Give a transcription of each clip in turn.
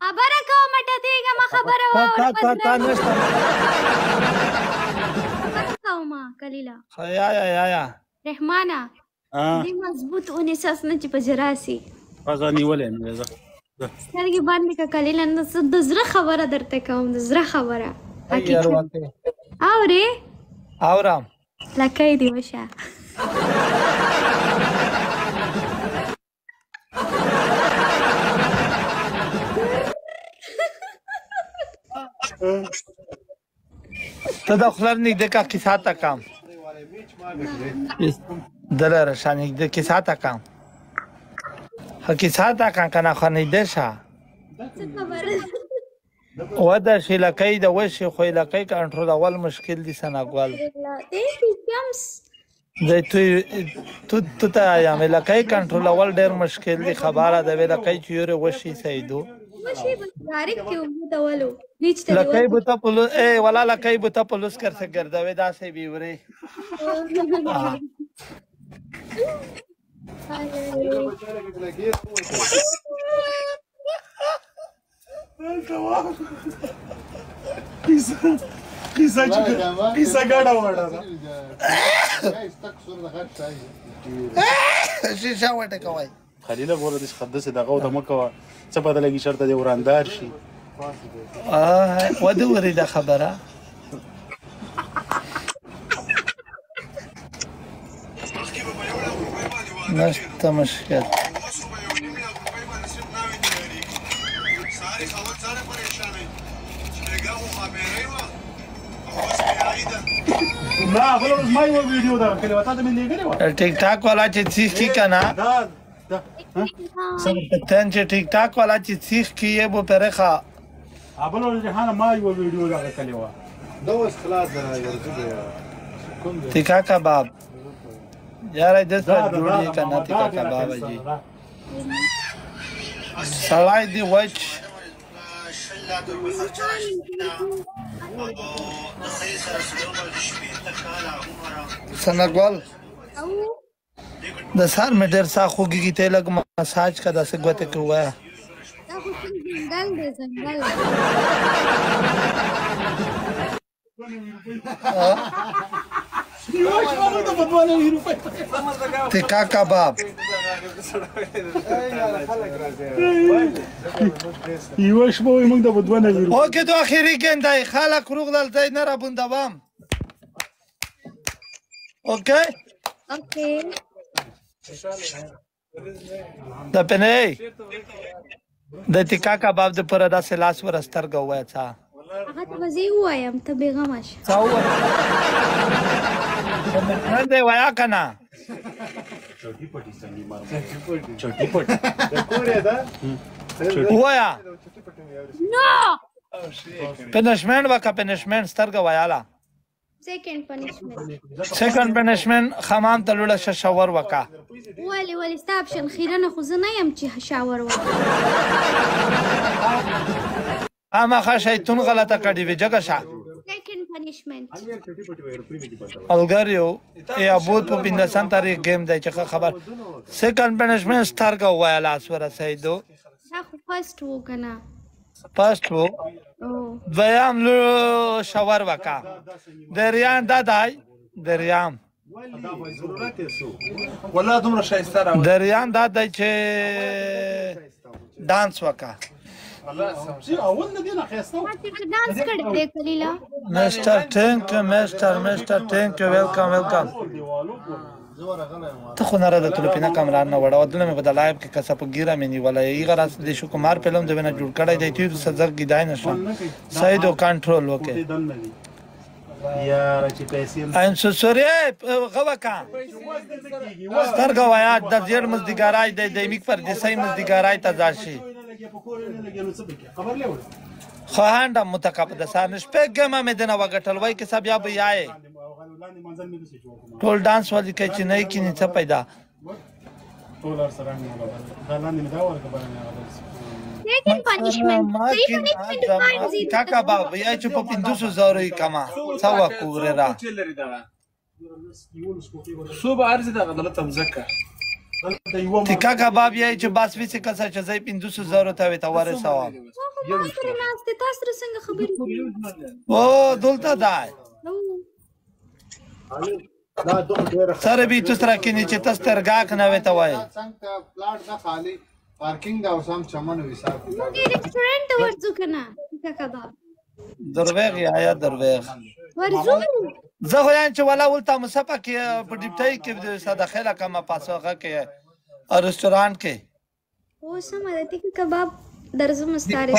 خبره کومه ټتېږه ما خبره واوره تا نشته خبره کومه کلیله یا رحمانه دې مضبوط ونیسه نه چې په جراسي هغه نیولې مې زه سترګې باندې که کلیله نه د زړه خبره درته کوم د زړه خبره اورې اورم لکۍ دې وشه ته د خلر نږدې کا کیسه تا کام دلاره شا نږدې کیسه تا کام کیسه تا کام کنه خو نږدې شه وده شي لکۍ د وشي خو لکۍ کنټرولول مشکل دي سناګوال تو ته یم لکۍ کنټرولول ډېر مشکل دي خبره ده لکۍ چې یورې وشي سیدو لکۍ بوته پلوس ای ولا لکۍ بوته پلوس کر سے گردوي داسې بیوري قصه ګډه وړه شیشه وټه کوي خلیله ګوره دې خدسه دغه د مکه څه بدل کی شرط دی وراندار شي ودو وريده خبره نشته مشکل نه بل ما یو ویډیو دا کله وتا ته مې لګره و ټیک ټاک والا چې سیخ کی کنه تن چې ټیک ټاک والا چې سیخ کیه بو پرخه ابل ریحانه ما یو ویډیو دا کله و دا اوس خلاص درایو تیکا کباب یار دې څه جوړی کنه تیکا کباب جی سړای دی وچ سنګول د سار مې ډېر سا خوږی کی ته لګ مساج کا داسې غوته کوه زنګل دې زنګل تیکا کباب یو شپه موږ د بدونه ویرو اوکې تو اخیری ګندای خلک روغ دلته نه را بوندوام اوکې د پنه د تیکا کباب د پر داسې لاس ورستر غوې تا هغه ته وزي وایم ته بیغمه شه څاو نه دی ویا کنه چټي پټي څنګه مارم چټي پټي کورې ده وایا نو پنشمنت وکا پنشمنت سترګ ویاله سیکنډ پنیشمنت سیکنډ پنشمنت خمام تلوله شاور وکا ولی ستاپشن خیرنه خو زه نه یم چې شاور وکا اما خشیتون غلطه کړي وی جګه شه سیکنډ پنیشمنت الګریو یا بود په بندسان تاریخ گیم دی چې خبر سیکنډ پنشمنت سترګ ویاله اسوره سیدو دا خو فرست وو کنه فرست وو دویم لو شاور وکا دریان دادای دریام ولا دومره شایسته را دریان دادای چې ډانس وکا اول نه دی نه خسته ما چې ډانس کړی دی کلیلا مستر ټینک مستر ټینک ویلکم ویلکم ته خو نه را د تلپینه کامران نه وړه ودونه مې په د لایب کې کسه په ګیره مې نیوله ایغه راس د شو کمار فلم د ونه جوړ کړی دی چې سزا گیدای نشم سایدو کنټرول وکړي یار چې پیسې ایم سو سوري غوکا سترګه ویا د زیر مزدګارای د میک پر د سای مزدګارای ته ځاشي خبر له خواهند متقب د سانش پیګه مې دنه وګټل وای کې سب یا بیاي ټول ډانس ولې کې چې نه کې نه څه پیدا ټول سره نه غلان نه دا ورکه باندې سیکنډ پنیشمنت کاکا بابا یا چې په 500,000 کما څا وکوره را صوبه ارزه د غلط مزکه تی کاکا باب یا چې باس وی څه کسه چې زې 500,000 ته وته ورساو ما سره ناست دي تاسو سره څنګه خبرې او دلته دی سره به تو سره کینی چې تاسو ترګاک نه وته وای څنګه پلاټ دا خالی پارکینګ دا اوسم چمن وسار موږ ریسټورانټ ته ورځو کنه کاکا دا درویغ یا درویغ ورځو زه خو یم چې ولا ولته مصفه کې په ډیپټای کې د صدقه کمه پاسوغه کې رستورانت کې او سم ده تی کباب درځم ستاره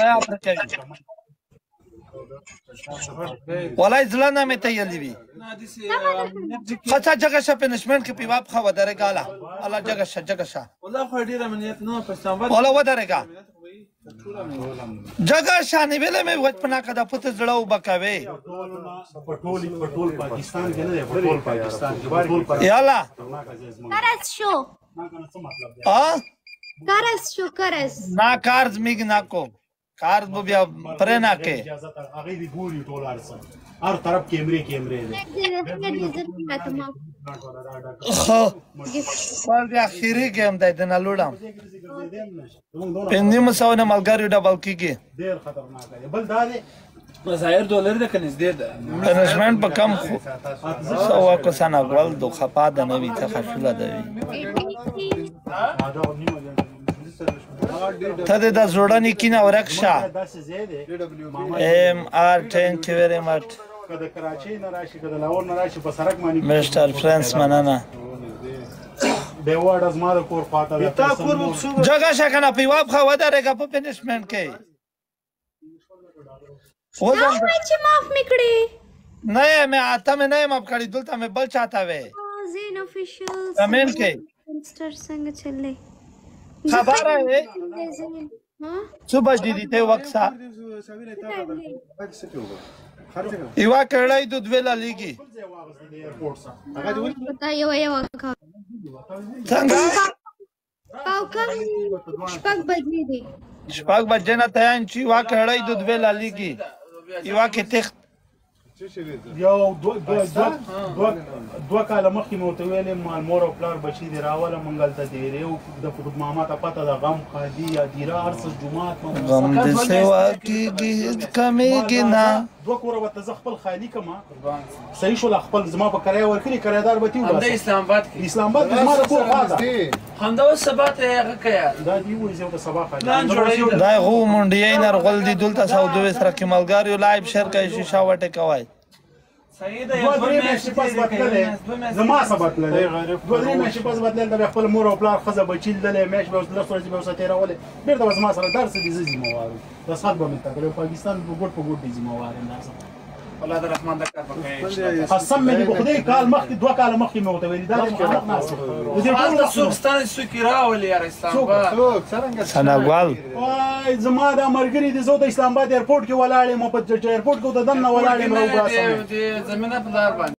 والله ځلانه مې ته یلی وی خاصه جگہ شپ پنشمنت کې پیواب خو ودره غالا الله جگہ ش والله خو ډیر امنیت نه په اسلامباد والله ودره غا جگہ شانې ویلې مې وځ پنا کده پته زړه وبکاوي پټول پاکستان کې نه دی پټول پاکستان کې پټول یالا کرس شو کرس شو کرس ना कार्ज मिग ना को कार्ज वो भी परे ना के اجازه تر هغه دی ګوري ټول ارسه هر طرف کیمرې دی خپل د اخیری گیم دی د نلوډم پندې مساونه ملګری ډبل کیږي ډیر خطرناک دی بل دا دی مظاهر $1 د کنيز دی پنشمنت په کم خو سو کو سنا ګول دو خپا د نوی څخه شولا دی ته د زړه کینه ورکشه thank you very much کله کراچۍ نه راشي کله لاهور نه راشي په سرک باندې مستر فرانس مننه دی وړ از ما د کور خواته ده جگہ شکنه پیواب خو ودرېګه په پنشمنت کې دا چې معاف میکړي نه مې اته مې نه معاف کړی دلته مې بل چاته وې زین افیشل کمنټ کې انسټر څنګه چلې خبره ہے ها صبح دي ته وخت سا ایوا کړای د دویلا لیګي دا یو څنګه پاو کم شپږ بجې دي شپږ بجې نه تیان چې وا کړای د دویلا لیګي ایوا کې تخت یو دوه کاله مخکې مې ورته ویلې ما مور او پلار بچي دي راوله موږ هلته تېرې و د ماما ته پته ده غم قادي یا دیره هر څه جومات غم د سوا کېږي هېڅ کمېږي نه دوه کوره به ته زه خپل خالي کړم صحیح شوله خپل زما په کرایه ورکړي کرایهدار به تي همدا اسلامباد کې اسلامباد کې زما د کور خوا ده همدا اوس سبا ته هغه کیا دا دي وایي زه ورته سبا خالي پلان جوړوي دا غو منډیای نرغل دي دلته سعودي سره کې ملګری لایب شیر کوي شیشه وټه کوي صحیح ده دوه درې میاشتې پس بدللی زما څه بدللی دوه درې میاشتې پس بدللی د خپل مور او پلار ښځه بچي لیدلی میاشت به اوس لس ورځې به ورسره تېرولې بېرته به زما سره درس دي زه ذمهوار یم رسخت به مې تا کړی پاکستان په ګوټ دي ذمهوار یم دا څه الله د رحمان د کار په قسم مې دې په خدای کال مخکې دوه کاله مخکې مې ورته ویلي دا دې مخالف ناست دی د دې ټولو څوک ستانه څوک راولي یار اسلامباد سناګوال وای زما دا ملګري دي زه د اسلام آباد ایرپورټ کې ولاړ یم په ایرپورټ کې د دننه ولاړ یم راوباسم زمینه په لار باندې